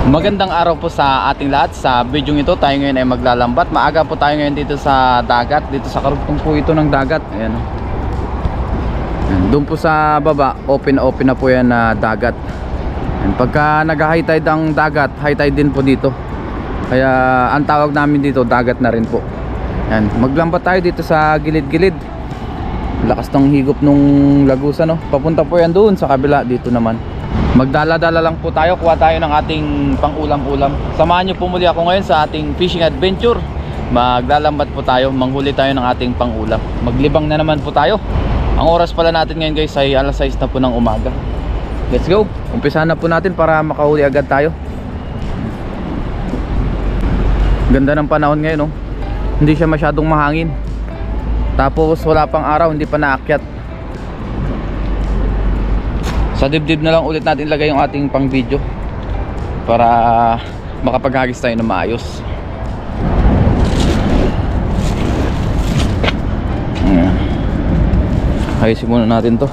Magandang araw po sa ating lahat. Sa video ito tayo ngayon ay maglalambat. Maaga po tayo ngayon dito sa dagat. Dito sa karugtong po ito ng dagat. Ayan. Doon po sa baba, open na po yan na dagat. Ayan. Pagka nag-high tide ang dagat, high tide din po dito. Kaya ang tawag namin dito, dagat na rin po. Ayan. Maglambat tayo dito sa gilid-gilid. Lakas ng higop nung lagusan, no? Papunta po yan doon sa kabila. Dito naman magdala-dala lang po tayo, kuha tayo ng ating pang-ulam-ulam. Samahan nyo po muli ako ngayon sa ating fishing adventure. Maglalambat po tayo, manghuli tayo ng ating pang-ulam. Maglibang na naman po tayo. Ang oras pala natin ngayon guys ay alas 6 na po ng umaga. Let's go, umpisahan na po natin para makahuli agad tayo. Ganda ng panahon ngayon, no? Hindi siya masyadong mahangin. Tapos wala pang araw, hindi pa naakyat. Sa dibdib na lang ulit natin ilagay yung ating pang video para makapaghagis tayo na maayos. Ayusin muna natin to.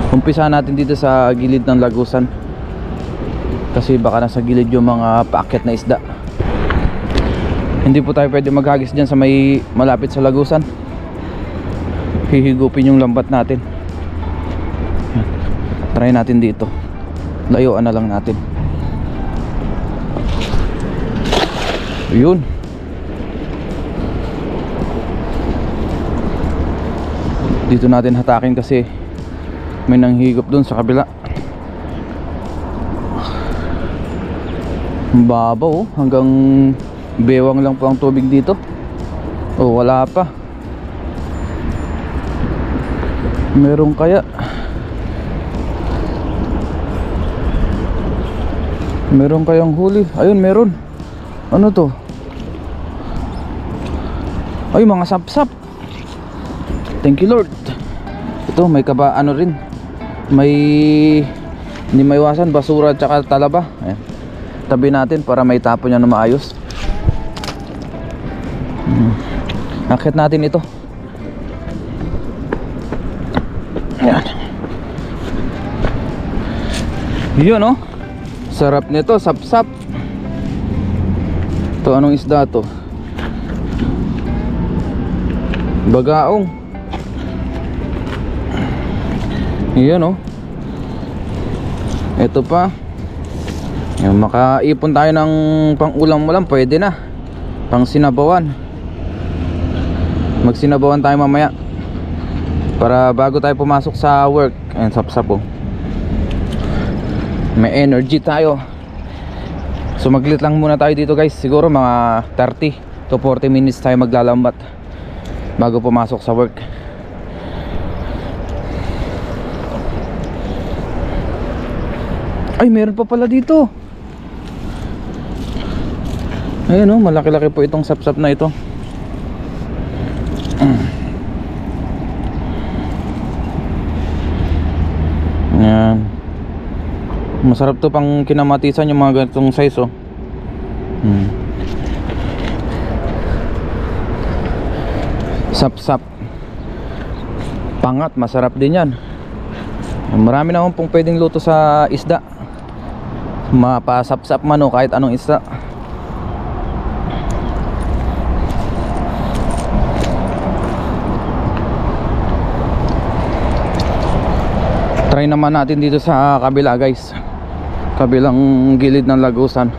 Umpisa natin dito sa gilid ng lagusan kasi baka nasa gilid yung mga paakyat na isda. Hindi po tayo pwede maghagis dyan sa may malapit sa lagusan. Hihigupin yung lambat natin. Try natin dito. Layuan na lang natin. Yun. Dito natin hatakin kasi may nanghigop dun sa kabila. Babaw, hanggang bewang lang po ang tubig dito. Oh, wala pa. Meron kaya? Meron kayang huli? Ayun, meron. Ano to? Ay, mga sapsap. Thank you Lord. Ito, may kaba, ano rin. May hindi maiwasan, basura at saka talaba. Ayan. Tabi natin para may tapon niya na maayos. Akit natin ito. Ayan. Yun, oh. Sarap nito, sapsap. Ito, anong isda to? Bagaong. Yun, oh. Ito pa. Yung makaipon tayo ng pang-ulam-ulam, pwede na. Pang sinabawan. Magsinabawan tayo mamaya para bago tayo pumasok sa work. Ayan, sapsap po. May energy tayo. So maglit lang muna tayo dito guys. Siguro mga 30 to 40 minutes tayo maglalambat bago pumasok sa work. Ay, meron pa pala dito. Ayun, oh, malaki-laki po itong sapsap na ito. Ayan. Masarap to pang kinamatisan yung mga ganitong size, oh. Sap-sap. Pangat, masarap din yan. Marami naman pong pwedeng luto sa isda. Mapasap-sap man o kahit anong isda. Try naman natin dito sa kabila guys, kabilang gilid ng lagusan.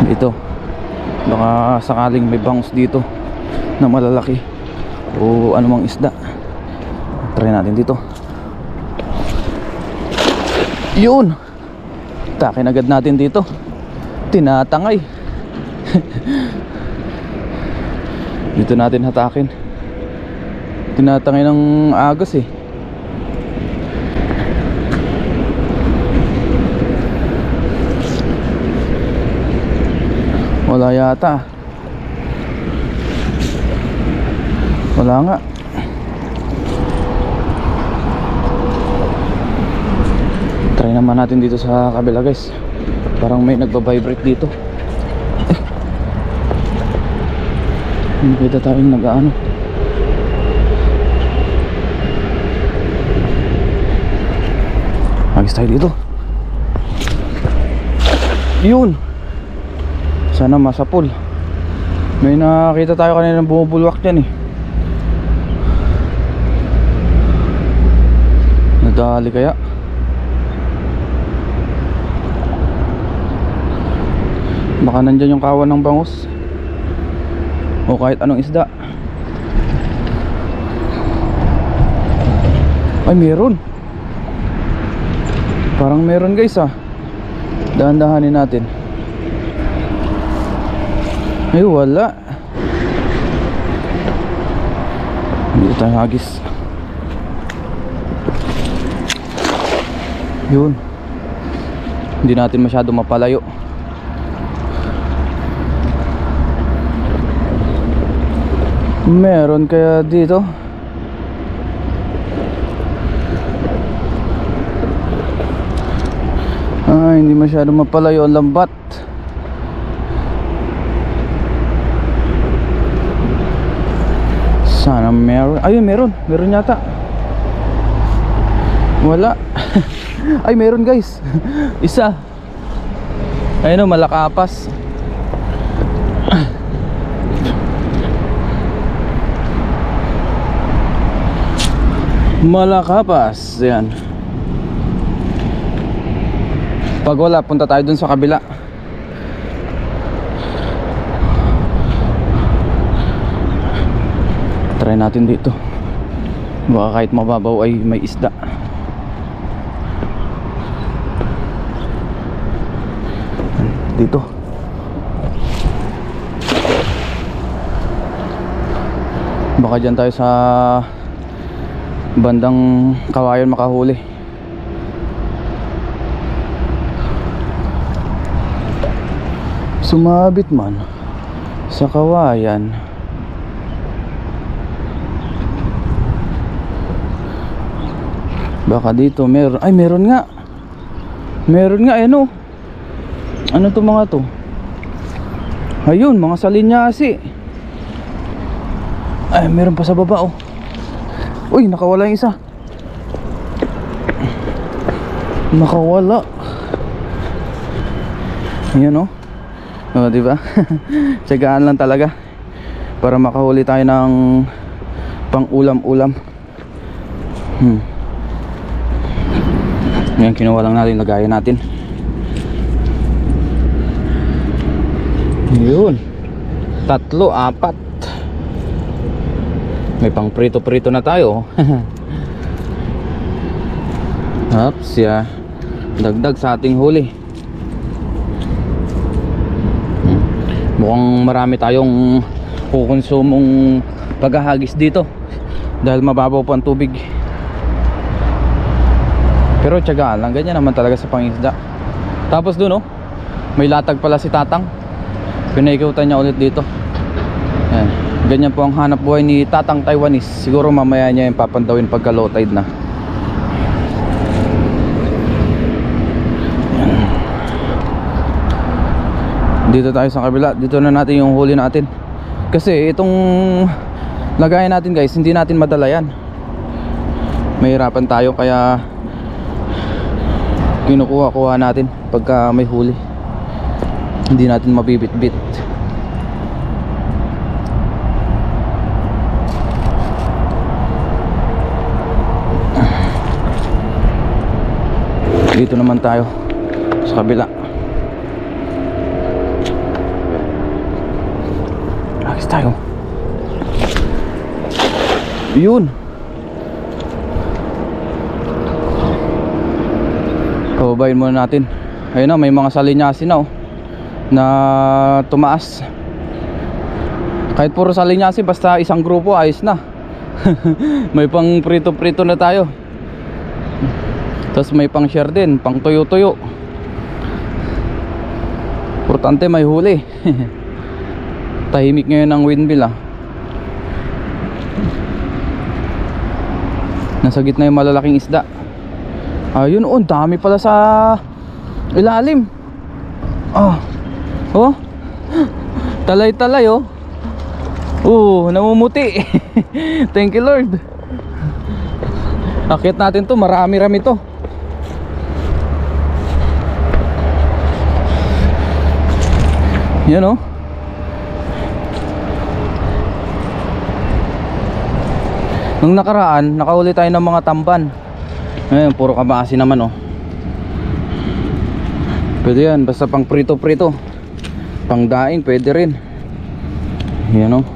Dito baka sakaling may bangus dito na malalaki o anumang isda. Try natin dito. Yun, takin agad natin dito. Tinatangay. Dito natin hatakin. Tinatangay ng agos eh. Wala yata. Wala nga. Try naman natin dito sa kabila guys. Parang may nagba-vibrate dito. Hindi kita tayong nag-ano. Agis tayo dito. Yun. Sana masapol. May nakita tayo kanina ng bumubulwak dyan eh. Nadali kaya? Baka nandyan yung kawan ng bangus o kahit anong isda. Ay meron. Parang meron guys ah. Dahan-dahanin natin. Ay wala. Hindi tayo hagis. Yun. Hindi natin masyado mapalayo. Meron kaya dito? Hindi masyado mapalayo ang lambat. Sana meron. Ayun meron. Meron yata. Wala. Ay meron guys. Isa. Ayun o, malakapas. Malakapas. Yan. Pag wala, punta tayo dun sa kabila. Try natin dito. Baka kahit mababaw ay may isda. Dito. Baka dyan tayo sa bandang Kawayan makahuli. Sumabit man sa Kawayan. Baka dito meron. Ay meron nga. Meron nga ano. Ano to mga to? Ayun mga salinyasi. Ay meron pa sa baba oh. Uy nakawala yung isa. Nakawala. Ayan oh. Oh, di ba? Tiyagaan lang talaga para makahuli tayo ng pang-ulam-ulam. Yan, kinuha lang natin, lagayan natin. Yun. 3, 4. May pang prito-prito na tayo. Ups, ya. Dagdag sa ating huli. Mukhang marami tayong kukonsumong paghahagis dito dahil mababaw po ang tubig. Pero tiyagaan lang, ganyan naman talaga sa pangisda. Tapos dun oh, may latag pala si Tatang. Pinaikutan niya ulit dito. Yan. Ganyan po ang hanap buhay ni Tatang Taiwanese. Siguro mamaya niya yung papandawin pagka low tide na. Dito tayo sa kabila. Dito na natin yung huli natin. Kasi itong lagayan natin guys, hindi natin madala yan. Mahirapan tayo kaya kinukuha-kuha natin pagka may huli. Hindi natin mabibit-bit. Dito naman tayo sa kabila. Agis tayo. Yun. Pababayin muna natin. Ayun na, may mga salinyasi na oh, na tumaas. Kahit puro salinyasi, basta isang grupo ayos na. May pang prito-prito na tayo. Tapos may pang share din, pang tuyo-tuyo. Importante may huli. Tahimik ngayon ang windmill ah. Nasa gitna yung malalaking isda. Ayun oh, dami pala sa ilalim. Oh. Oh. Talay-talay oh. Namumuti. Thank you Lord. Akit natin to, marami-rami to. Yan oh. Nung nakaraan, nakahuli tayo ng mga tamban. Ngayon, puro kabasi naman oh. Pwede yan, basta pang prito-prito. Pang daing, pwede rin. Yan oh.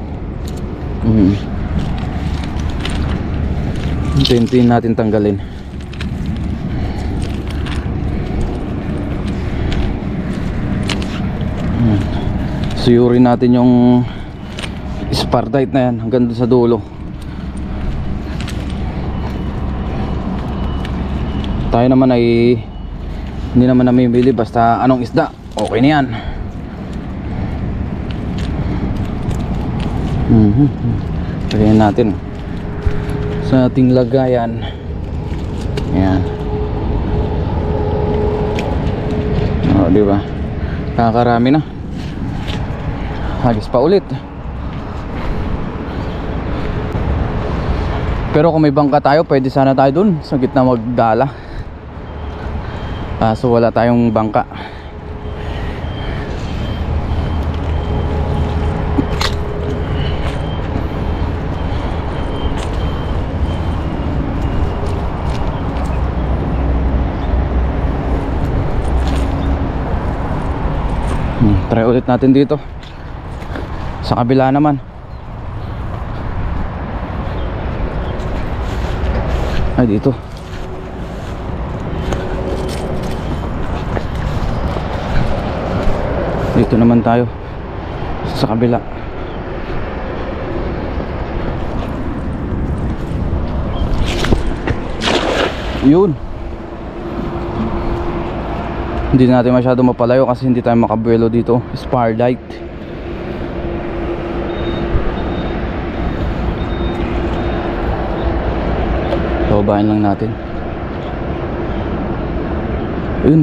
Hintayin natin tanggalin. Suyurin natin yung spardite na yan hanggang sa dulo. Tayo naman ay hindi naman namimili basta anong isda, okay na yan. Lagyan natin sa ating lagayan. Ayan. Diba? Kakarami na. Hagis pa ulit. Pero kung may bangka tayo, pwede sana tayo dun sa gitna magdala. So wala tayong bangka. Try ulit natin dito sa kabila naman. Ay dito. Dito naman tayo sa kabila. Yun. Hindi natin masyado mapalayo kasi hindi tayo makabuelo dito. Spardite. Babain lang natin. Ayun,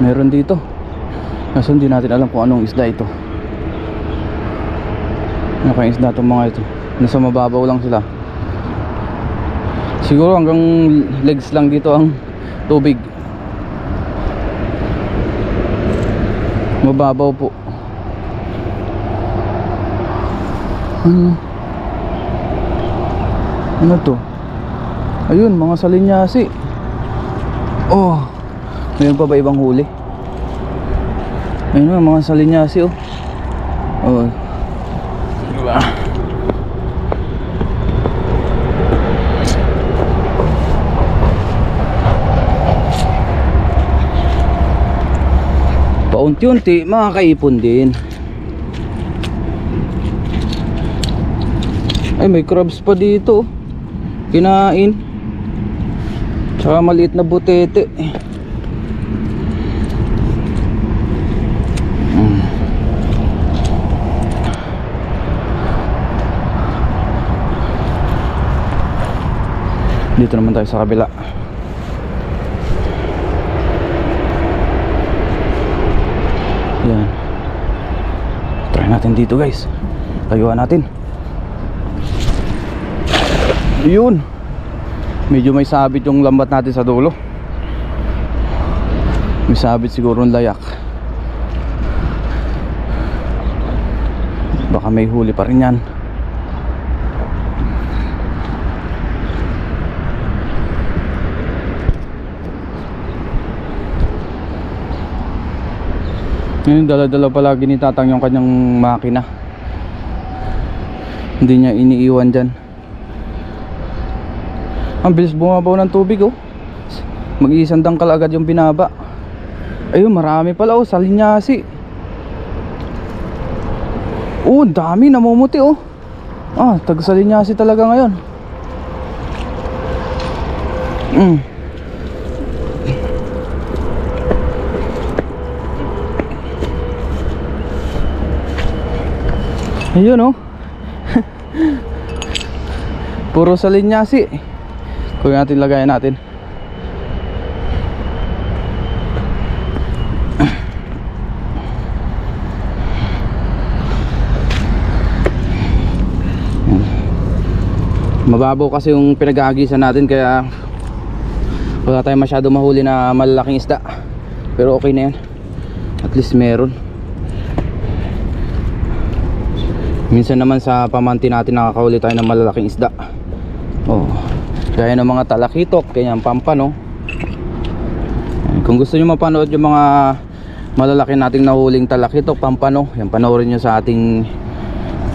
meron dito. Kasi hindi natin alam kung anong isda ito. Ano kayong isda itong mga ito? Nasa mababaw lang sila. Siguro hanggang legs lang dito ang tubig. Mababaw po. Ano to? Ayun, mga salinyasi. Oh, mayroon pa ba ibang huli? Ayun, mga salinyasi oh. Oh. Diba? Paunti-unti makakaipon din. Ay, may crabs pa dito. Kinain. Tsaka maliit na butete. Dito naman tayo sa kabila. Yan. Try natin dito guys. Tayuan natin. Yun. Medyo may sabit yung lambat natin sa dulo. May sabit siguro ng layak. Baka may huli pa rin yan. Ngayon dala-dala palagi ni Tatang yung kanyang makina. Hindi niya iniiwan dyan. Ang bilis bumabaw ng tubig oh. Mag-iisang dangkal agad yung binaba. Ayun, marami pala oh, salinyasi. Oh, dami namumuti oh. Tag-salinyasi talaga ngayon. Ayun oh. Puro salinyasi. Kung natin lagayan natin. Mababaw kasi yung pinag-aagisan natin, kaya wala tayong masyado mahuli na malalaking isda. Pero okay na yan, at least meron. Minsan naman sa pamanti natin nakakahuli tayo ng malalaking isda. Oh, gaya ng mga talakitok, ganyan, pampano. Kung gusto nyo mapanood yung mga malalaki nating nahuling talakitok, pampano, yan, panoorin nyo sa ating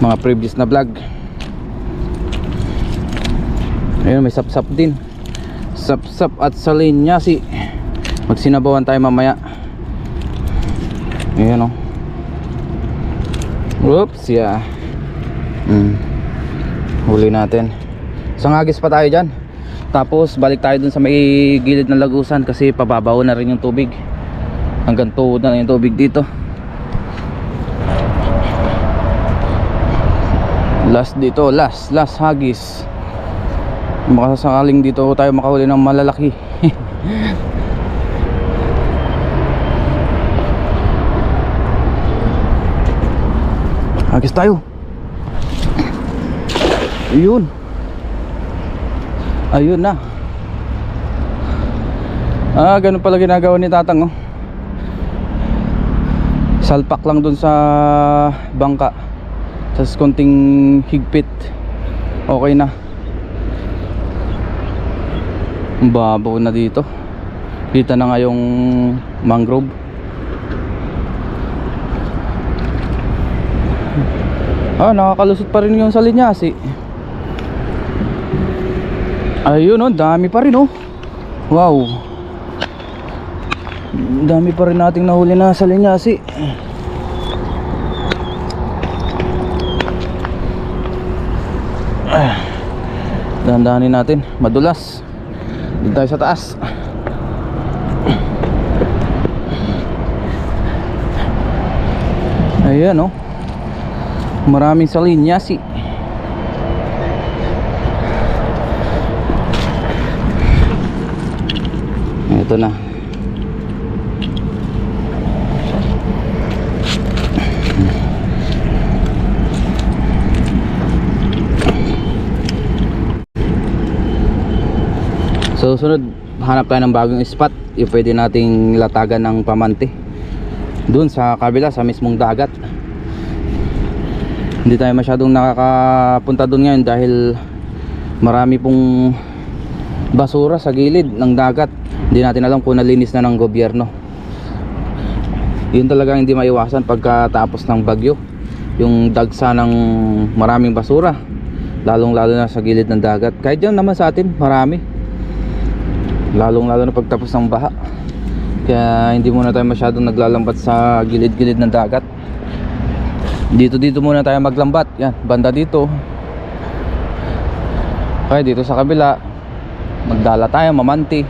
mga previous na vlog. Ayun, may sapsap din, sapsap at salinyasi. Magsinabawan tayo mamaya. Ayan, oh. Oops, yeah. Huli natin. Isang agis pa tayo dyan. Tapos balik tayo dun sa may gilid ng lagusan, kasi pababaw na rin yung tubig. Hanggang tuhod na yung tubig dito. Last dito, last hagis. Makasakaling dito tayo makahuli ng malalaki. Hagis tayo. Ayun. Ayun na. Ganun pala ginagawa ni Tatang, oh. Salpak lang dun sa bangka, tas konting higpit, okay na. Babaw na dito. Kita na nga yung mangrove. Nakakalusot pa rin yung salinyasi. Ayun, oh, dami pa rin, oh. Wow, dami pa rin nating nahuli na salinyasi. Dahan-dahanin natin, madulas. Dito tayo sa taas. Ayan, oh, maraming salinyasi. Ito na. So sunod, hanap tayo ng bagong spot yung pwede nating latagan ng pamanti doon sa kabila, sa mismong dagat. Hindi tayo masyadong nakakapunta doon ngayon dahil marami pong basura sa gilid ng dagat. Hindi natin alam kung nalinis na ng gobyerno. Yun talaga hindi maiwasan pagkatapos ng bagyo, yung dagsa ng maraming basura, lalong lalo na sa gilid ng dagat. Kahit dyan naman sa atin marami, lalong lalo na pagtapos ng baha. Kaya hindi muna tayo masyadong naglalambat sa gilid-gilid ng dagat. Dito muna tayo maglambat. Yan, banda dito. Kaya dito sa kabila magdala tayo, mamanti.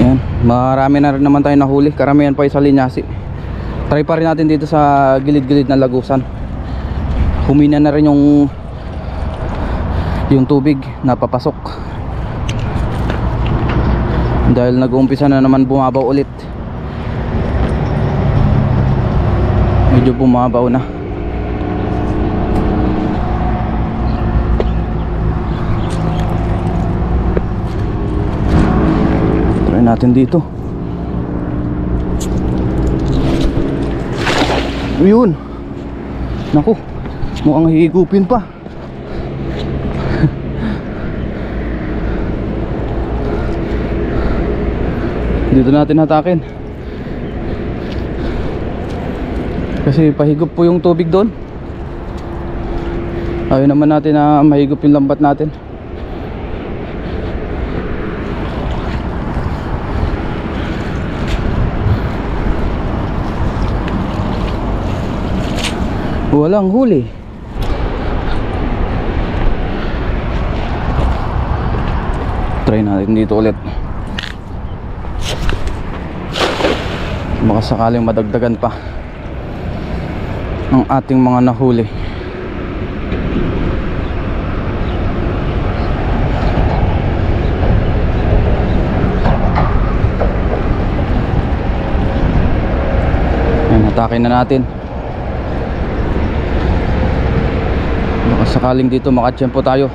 Yan, marami na rin naman tayo nahuli. Karamihan pa yung salinyasi. Try pa rin natin dito sa gilid-gilid ng lagusan. Humina na rin yung tubig na papasok dahil nag-uumpisa na naman bumabaw ulit. Medyo bumabaw na. Try natin dito. Ayun, naku, mukhang hihigupin pa. Dito natin hatakin kasi pahigop po yung tubig doon. Ayaw naman natin na mahigop yung lambat natin. Walang huli. Try natin dito ulit. Baka sakaling madagdagan pa ang ating mga nahuli. Ayan, hatakin na natin. Baka sakaling dito makatsyempo tayo.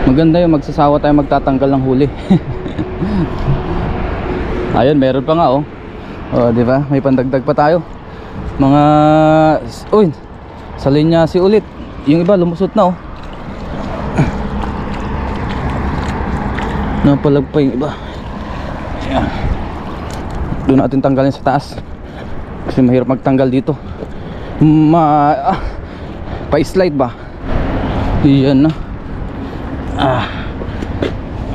Maganda yung magsasawa tayo magtatanggal ng huli. Ayun, meron pa nga oh. Oh, di ba? May pandagdag pa tayo. Mga uy, sa linya si ulit. Yung iba lumusot na oh. Napalag pa yung iba. Ayan. Doon natin tanggalin sa taas. Kasi mahirap magtanggal dito. Pa-slide ba? Iyan na.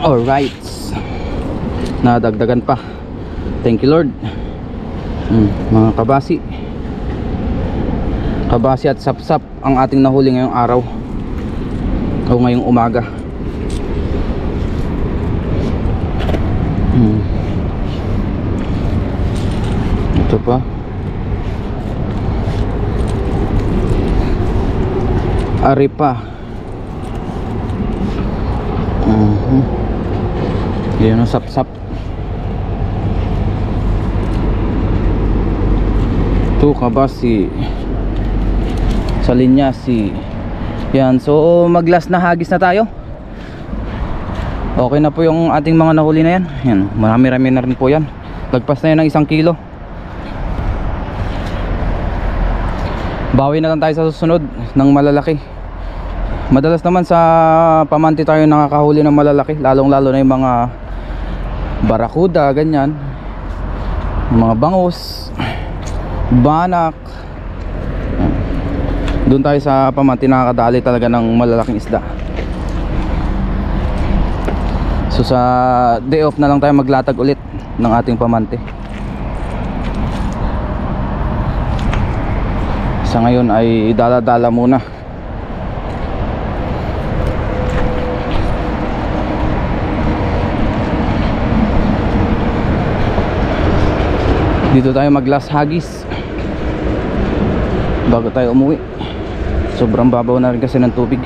Alright. Nadagdagan pa. Thank you Lord. Mga kabasi. Kabasi at sapsap ang ating nahuli ngayong araw o ngayong umaga. Ito pa. Ari pa. Yan ang sapsap. Ito kabasi. Sa linya si. Yan, so maglas na hagis na tayo. Okay na po yung ating mga nahuli na yan. Yan, marami-rami na rin po yan. Lagpas na yan ng 1 kilo. Bawi na lang tayo sa susunod ng malalaki. Madalas naman sa pamante tayo nakakahuli ng malalaki, lalong lalo na yung mga barakuda, ganyan, mga bangus, banak. Doon tayo sa pamante nakakadali talaga ng malalaking isda. So sa day off na lang tayo maglatag ulit ng ating pamante. Sa ngayon ay dala-dala muna. Dito tayo maglas hagis bago tayo umuwi. Sobrang babaw na rin kasi ng tubig.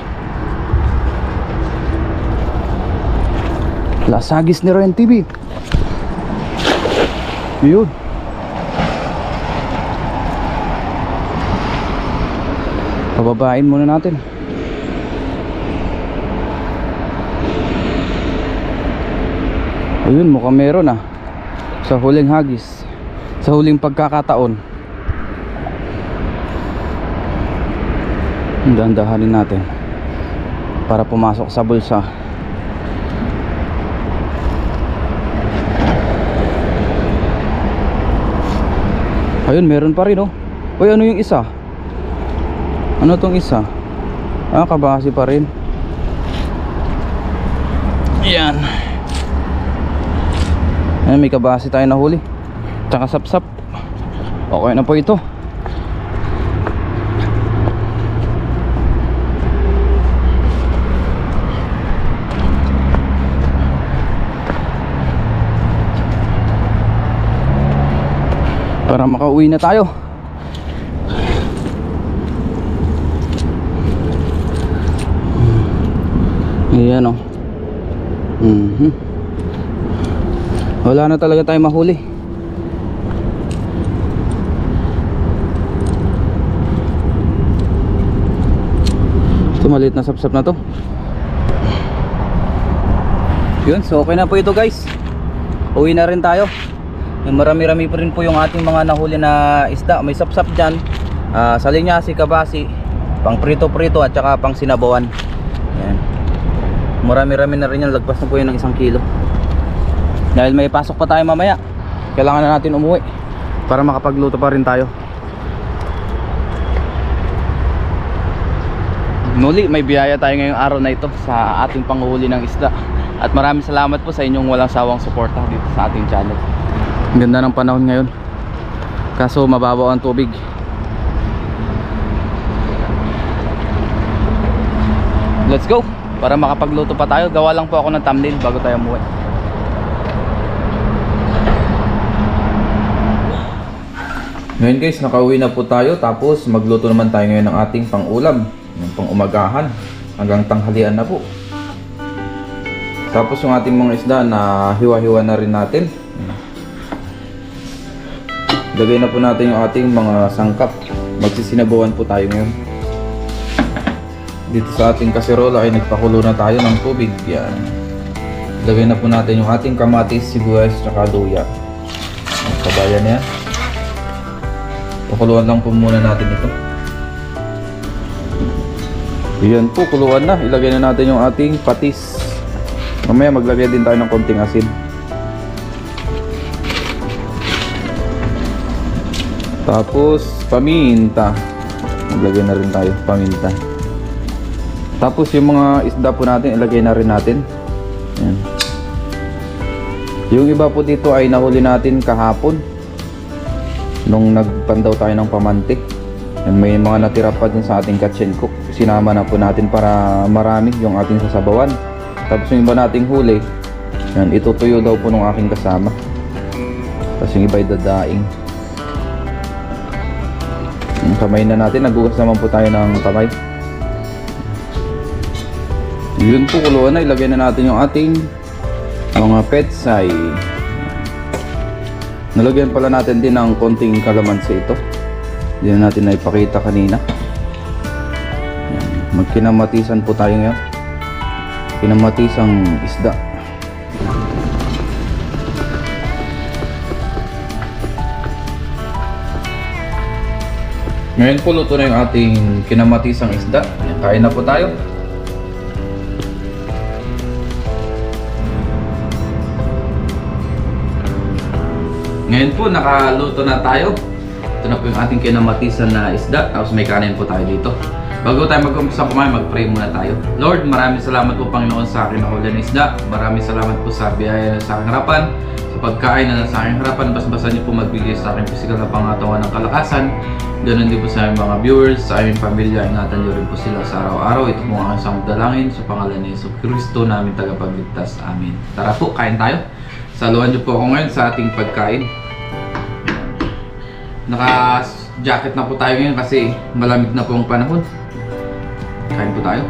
Las hagis ni Ren TV. Yun. Pababain muna natin. Ayun, mukhang meron ah. Sa huling hagis, sa huling pagkakataon. Dahan-dahanin natin para pumasok sa bulsa. Ayun, meron pa rin oh. Uy, ano yung isa? Ano tong isa? Kabasi pa rin. Yan. Ayan, may kabasi tayo nahuli. Tsaka sapsap. Okay na po ito. Para makauwi na tayo. Ayan o. Wala na talaga tayo mahuli. Ito maliit na sapsap na to. Yun, so okay na po ito guys. Uwi na rin tayo. Marami-rami pa rin po yung ating mga nahuli na isda. May sapsap dyan, sa linyasi, kabasi, pang prito-prito at saka pang sinabawan. Yan. Marami-rami na rin yan. Lagpas na po yun ng 1 kilo. Dahil may pasok pa tayo mamaya, kailangan na natin umuwi para makapagluto pa rin tayo. Muli, may biyaya tayo ngayong araw na ito sa ating panghuli ng isda. At maraming salamat po sa inyong walang sawang suporta dito sa ating channel. Ang ganda ng panahon ngayon, kaso mababaw ang tubig. Let's go para makapagluto pa tayo. Gawa lang po ako ng thumbnail bago tayo umuwi. Ngayon guys, nakauwi na po tayo. Tapos magluto naman tayo ngayon ng ating pang-ulam, yung pang-umagahan hanggang tanghalian na po. Tapos yung ating mga isda na hiwa-hiwa na rin natin. Lagay na po natin yung ating mga sangkap. Magsisinabawan po tayo ngayon. Dito sa ating kaserola ay nagpakulo na tayo ng tubig. Yan. Lagay na po natin yung ating kamatis, sibuyas, tsaka luya. Kabayan niya. Pakuluan lang po muna natin ito. Yan po, kuluan na. Ilagay na natin yung ating patis. Mamaya maglagay din tayo ng konting asin. Tapos paminta. Maglagay na rin tayo paminta. Tapos yung mga isda po natin, ilagay na rin natin. Yan. Yung iba po dito ay nahuli natin kahapon nung nagpandaw tayo ng pamantik. Yan, may mga natira pa din sa ating catch and cook. Sinama na po natin para marami yung ating sasabawan. Tapos yung iba nating huli, yan, itutuyo daw po ng aking kasama. Tapos yung iba ay dadaing. Yung kamay na natin, nagugas naman po tayo ng kamay. Yun po, kuluan na. Ilagay na natin yung ating mga petsay. Nalagyan pala natin din ng konting kalamansi ito. Hindi na natin naipakita kanina. Magkinamatisan po tayo ngayon. Kinamatisang isda. Ngayon po luto na yung ating kinamatisang isda. Kain na po tayo. Ngayon po nakaluto na tayo. Ito na po yung ating kinamatisan na isda. Tapos may kanin po tayo dito. Bago tayo mag-umpisa kumain, mag-pray muna tayo. Lord, maraming salamat po Panginoon sa akin na huli na isda. Maraming salamat po sa biyaya na sa aking harapan. Sa pagkain na sa aking harapan, bas-basa niyo po magbigay sa akin pisikal na pangatawan ng kalakasan. Ganon din po sa aming mga viewers, sa aming pamilya. Ingatan niyo rin po sila sa araw-araw. Ito po ang aking samdalangin sa pangalan ni Yesu Cristo namin tagapagligtas. Amen. Tara po, kain tayo. Saluhan niyo po ako ngayon sa ating pagkain. Naka-jacket na po tayo ngayon kasi malamig na po ang panahon. Kain po tayo.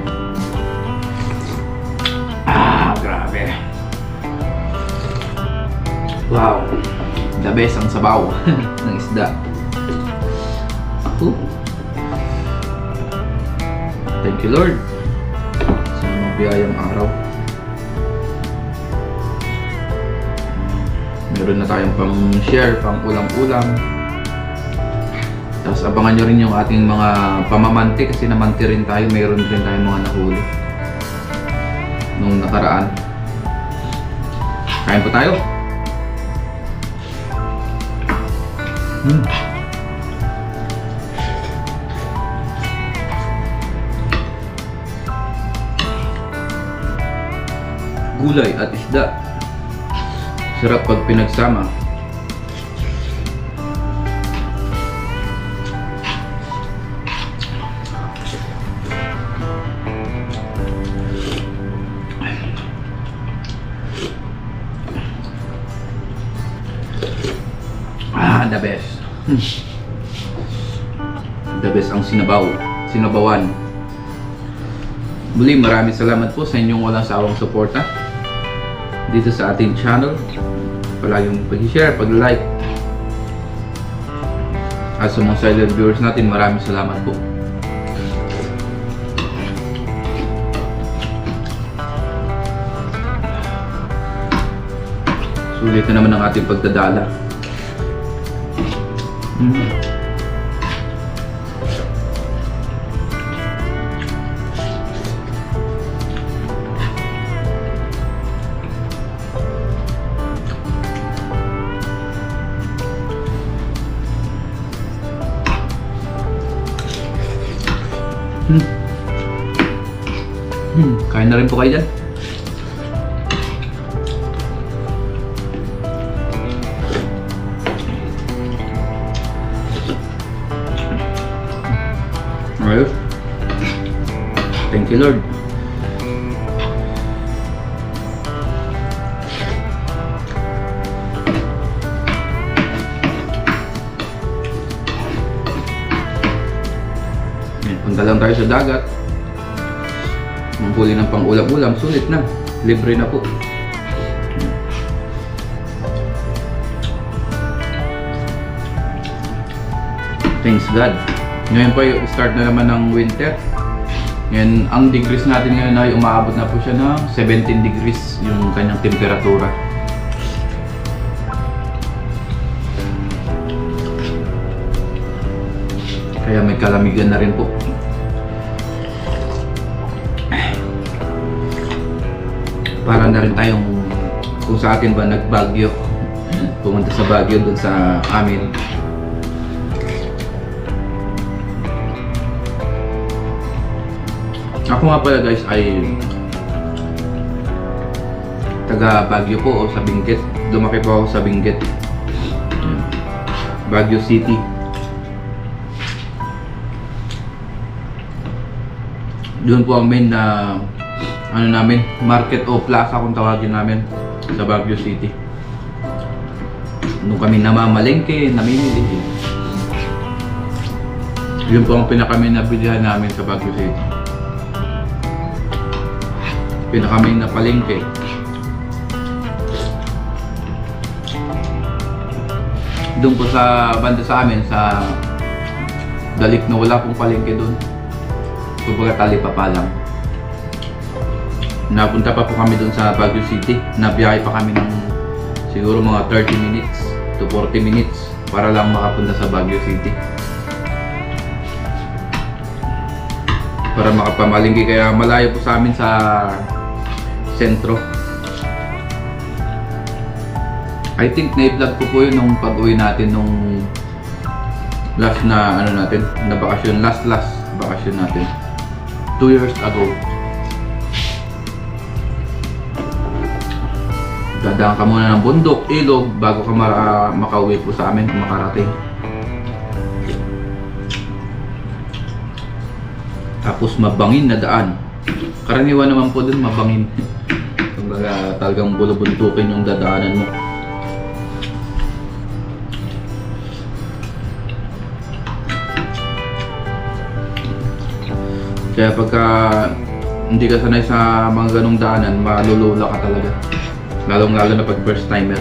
Grabe. Wow. The best ang sabaw ng isda. Thank you Lord sa mga biyayang araw. Meron na tayong pang-share, pang-ulam-ulam. Tapos abangan nyo rin yung ating mga pamamanti kasi namanti rin tayo. Mayroon rin tayong mga nahuli nung nakaraan. Kain po tayo. Gulay at isda. Sarap pag pinagsama. The best. The best ang sinabawan. Muli, maraming salamat po sa inyong walang sawang suporta dito sa ating channel. Palaging pag-share, pag-like. At sa mga silent viewers natin, maraming salamat po. Sulit na naman ang ating pagdadala. Kain na rin po kayo dyan. Alright. Thank you Lord. Punta lang tayo sa dagat. Manghuli ng pang-ulam-ulam, sulit na. Libre na po. Thanks God. Ngayon po start na naman ng winter. Ngayon, ang degrees natin ngayon ay umaabot na po siya ng 17 degrees yung kanyang temperatura. Kaya may kalamigan na rin po. Para na rin tayong kung sa atin ba nagbagyo. Pumunta sa Baguio dun sa amin. Ako nga pala guys ay taga Baguio po o sa Benguet. Lumaki po ako sa Benguet. Baguio City. Doon po ang main na ano namin, market o plaza kung tawagin namin sa Baguio City. Doon kami namamalengke, namimili. Yun po ang pinakamain na bilihan namin sa Baguio City. Pinakamain na palengke. Doon po sa banda sa amin, sa Dalik na wala pong palengke doon. Kumbaga talipapa lang. Napunta pa po kami doon sa Baguio City. Nabiyahe pa kami ng siguro mga 30 minutes to 40 minutes para lang makapunta sa Baguio City. Para makapamalingki, kaya malayo po sa amin sa sentro. I think na-vlog ko po yun nung pag-uwi natin nung last na ano natin, na bakasyon, last bakasyon natin 2 years ago. Dadaan ka muna ng bundok, ilog bago ka makauwi po sa amin, makarating. Tapos mabangin na daan. Karaniwan naman po dun mabangin. Kumbaga talagang bulubuntukin yung dadaanan mo. Kaya pagka hindi ka sanay sa mga ganong daanan, malulula ka talaga. Lalong lalo na pag first timer.